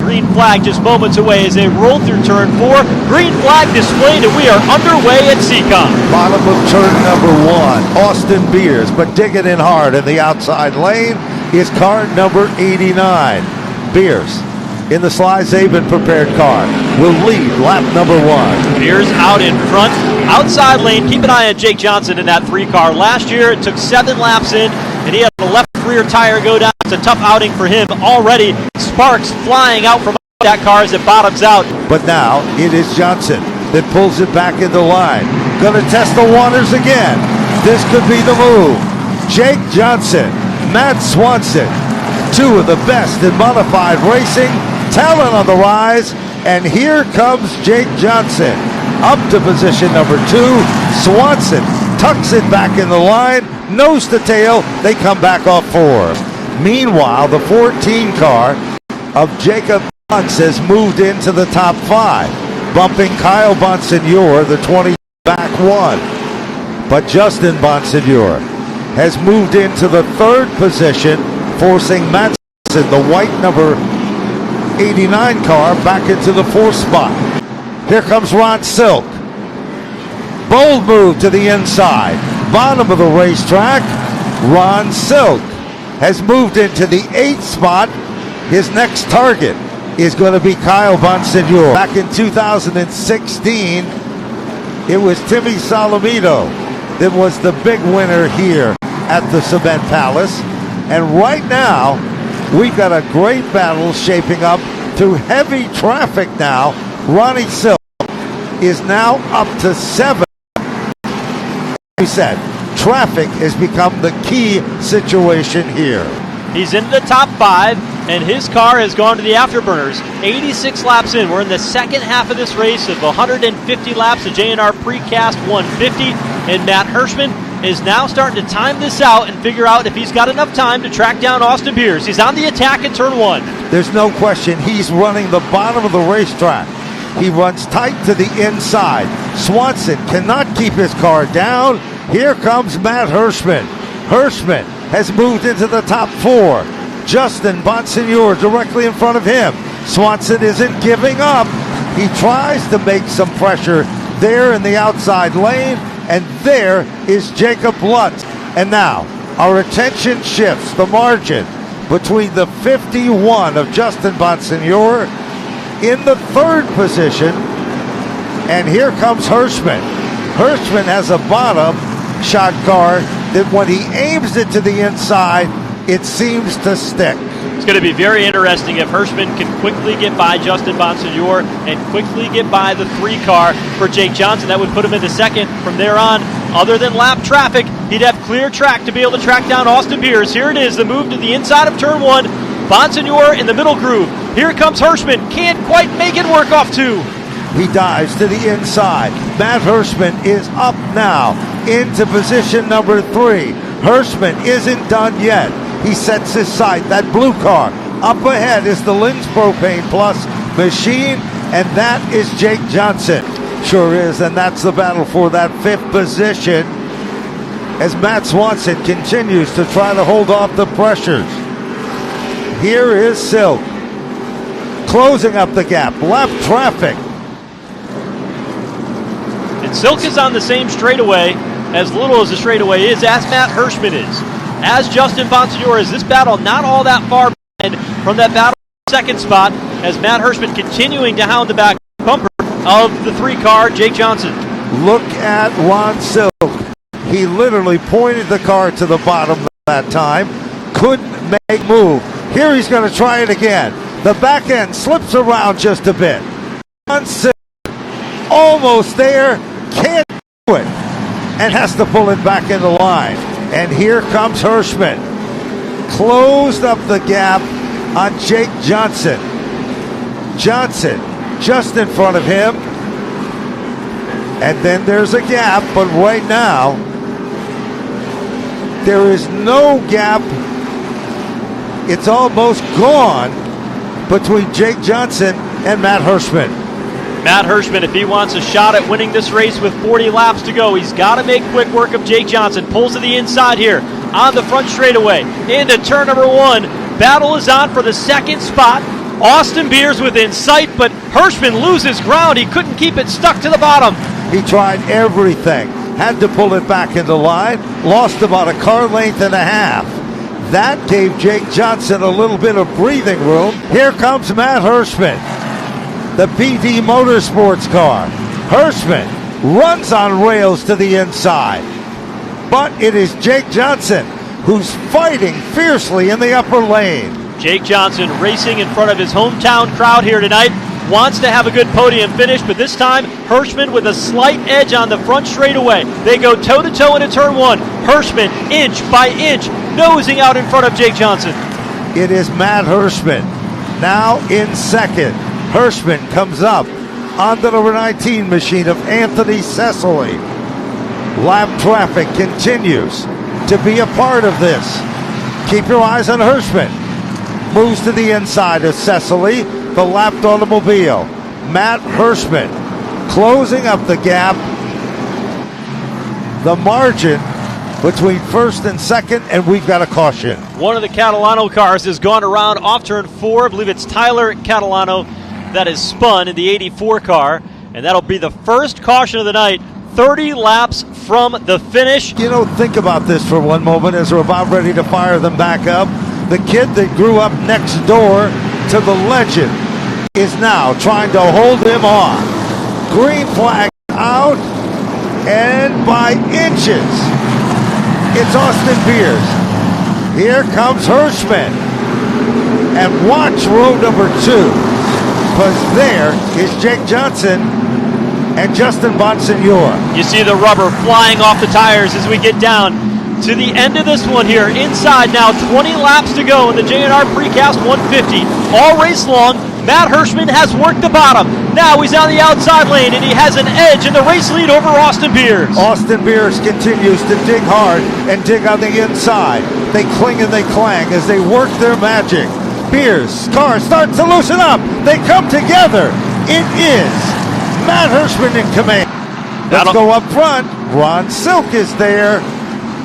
green flag just moments away as they roll through turn 4. Green flag displayed, and we are underway at Seekonk. Bottom of turn number 1, Austin Beers, but digging in hard in the outside lane is car number 89. Beers in the Sly Zabin prepared car will lead lap number 1. Beers out in front, outside lane. Keep an eye on Jake Johnson in that 3 car. Last year it took 7 laps in, and he had the left rear tire go down. It's a tough outing for him already. Sparks flying out from that car as it bottoms out. But now it is Johnson that pulls it back into line. Gonna test the waters again. This could be the move. Jake Johnson, Matt Swanson, 2 of the best in modified racing. Talent on the rise, and here comes Jake Johnson up to position number 2. Swanson tucks it back in the line, nose to tail. They come back off 4. Meanwhile, the 14 car of Jacob Lutz has moved into the top 5, bumping Kyle Bonsignor, the 20 back 1. But Justin Bonsignor has moved into the 3rd position, forcing Matt Swanson, the white number 89 car, back into the 4th spot. Here comes Ron Silk. Bold move to the inside. Bottom of the racetrack, Ron Silk has moved into the 8th spot. His next target is going to be Kyle Bonsignor. Back in 2016, it was Timmy Solomito that was the big winner here at the Cement Palace. And right now, we've got a great battle shaping up through heavy traffic now. Ronnie Silk is now up to 7. We said, traffic has become the key situation here. He's in the top 5, and his car has gone to the afterburners. 86 laps in. We're in the second half of this race of 150 laps. The J&R Precast 150, and Matt Hirschman is now starting to time this out and figure out if he's got enough time to track down Austin Beers. He's on the attack in turn 1. There's no question he's running the bottom of the racetrack. He runs tight to the inside. Swanson cannot keep his car down. Here comes Matt Hirschman. Hirschman has moved into the top 4. Justin Bonsignor directly in front of him. Swanson isn't giving up. He tries to make some pressure there in the outside lane. And there is Jacob Lutz. And now our attention shifts the margin between the 51 of Justin Bonsignor in the 3rd position. And here comes Hirschman. Hirschman has a bottom shot car that when he aims it to the inside, it seems to stick. It's going to be very interesting if Hirschman can quickly get by Justin Bonsignor and quickly get by the 3 car for Jake Johnson. That would put him into 2nd. From there on, other than lap traffic, he'd have clear track to be able to track down Austin Beers. Here it is, the move to the inside of turn 1. Bonsignor in the middle groove. Here comes Hirschman. Can't quite make it work off 2. He dives to the inside. Matt Hirschman is up now into position number 3. Hirschman isn't done yet. He sets his sight. That blue car up ahead is the Lynn's Propane Plus machine, and that is Jake Johnson. Sure is, and that's the battle for that 5th position as Matt Swanson continues to try to hold off the pressures. Here is Silk closing up the gap. Lap traffic. And Silk is on the same straightaway, as little as the straightaway is, as Matt Hirschman is. As Justin Bonsignor is. This battle not all that far behind from that battle 2nd spot, as Matt Hirschman continuing to hound the back bumper of the 3 car, Jake Johnson. Look at Ron Silk. He literally pointed the car to the bottom that time. Couldn't make move. Here he's going to try it again. The back end slips around just a bit. Ron Silk almost there. Can't do it. And has to pull it back in the line. And here comes Hirschman. Closed up the gap on Jake Johnson. Johnson just in front of him. And then there's a gap, but right now, there is no gap. It's almost gone between Jake Johnson and Matt Hirschman. Matt Hirschman, if he wants a shot at winning this race with 40 laps to go, he's got to make quick work of Jake Johnson. Pulls to the inside here on the front straightaway into turn number 1. Battle is on for the 2nd spot. Austin Beers within sight, but Hirschman loses ground. He couldn't keep it stuck to the bottom. He tried everything. Had to pull it back into line. Lost about a car length and a half. That gave Jake Johnson a little bit of breathing room. Here comes Matt Hirschman, the BD Motorsports car. Hirschman runs on rails to the inside. But it is Jake Johnson who's fighting fiercely in the upper lane. Jake Johnson racing in front of his hometown crowd here tonight. Wants to have a good podium finish, but this time Hirschman with a slight edge on the front straightaway. They go toe-to-toe into turn one. Hirschman, inch by inch, nosing out in front of Jake Johnson. It is Matt Hirschman now in second. Hirschman comes up on the number 19 machine of Anthony Cecily. Lap traffic continues to be a part of this. Keep your eyes on Hirschman. Moves to the inside of Cecily, the lapped automobile. Matt Hirschman closing up the gap. The margin between first and second, and we've got a caution. One of the Catalano cars has gone around off turn 4. I believe it's Tyler Catalano that has spun in the 84 car, and that'll be the first caution of the night. 30 laps from the finish. You know, think about this for one moment as we're about ready to fire them back up. The kid that grew up next door to the legend is now trying to hold him off. Green flag out, and by inches, it's Austin Beers. Here comes Hirschman. And watch row number 2, because there is Jake Johnson and Justin Bonsignore. You see the rubber flying off the tires as we get down to the end of this one here. Inside now, 20 laps to go in the J&R Precast 150. All race long, Matt Hirschman has worked the bottom. Now he's on the outside lane, and he has an edge in the race lead over Austin Beers. Austin Beers continues to dig hard and dig on the inside. They cling and they clang as they work their magic. Beers' car starts to loosen up. They come together. It is Matt Hirschman in command. Let's go up front. Ron Silk is there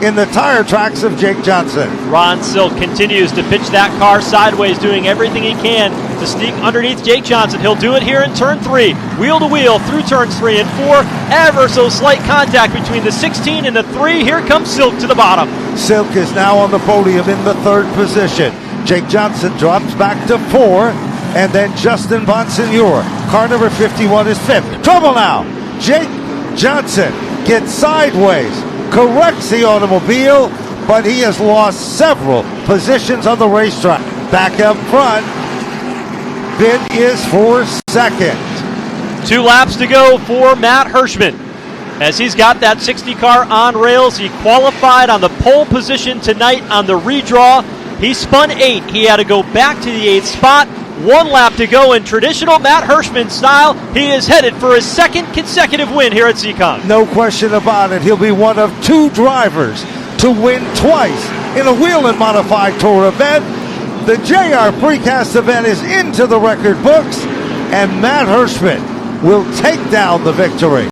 in the tire tracks of Jake Johnson. Ron Silk continues to pitch that car sideways, doing everything he can to sneak underneath Jake Johnson. He'll do it here in turn 3, wheel to wheel through turns 3 and 4. Ever so slight contact between the 16 and the 3. Here comes Silk to the bottom. Silk is now on the podium in the 3rd position. Jake Johnson drops back to 4, and then Justin Bonsignore. Car number 51 is 5th. Trouble now. Jake Johnson gets sideways, corrects the automobile, but he has lost several positions on the racetrack. Back up front, bid is for second. 2 laps to go for Matt Hirschman. As he's got that 60 car on rails, he qualified on the pole position tonight on the redraw. He spun 8. He had to go back to the 8th spot. 1 lap to go in traditional Matt Hirschman style. He is headed for his 2nd consecutive win here at Seekonk. No question about it. He'll be one of 2 drivers to win twice in a Whelen Modified Tour event. The J&R Precast event is into the record books, and Matt Hirschman will take down the victory.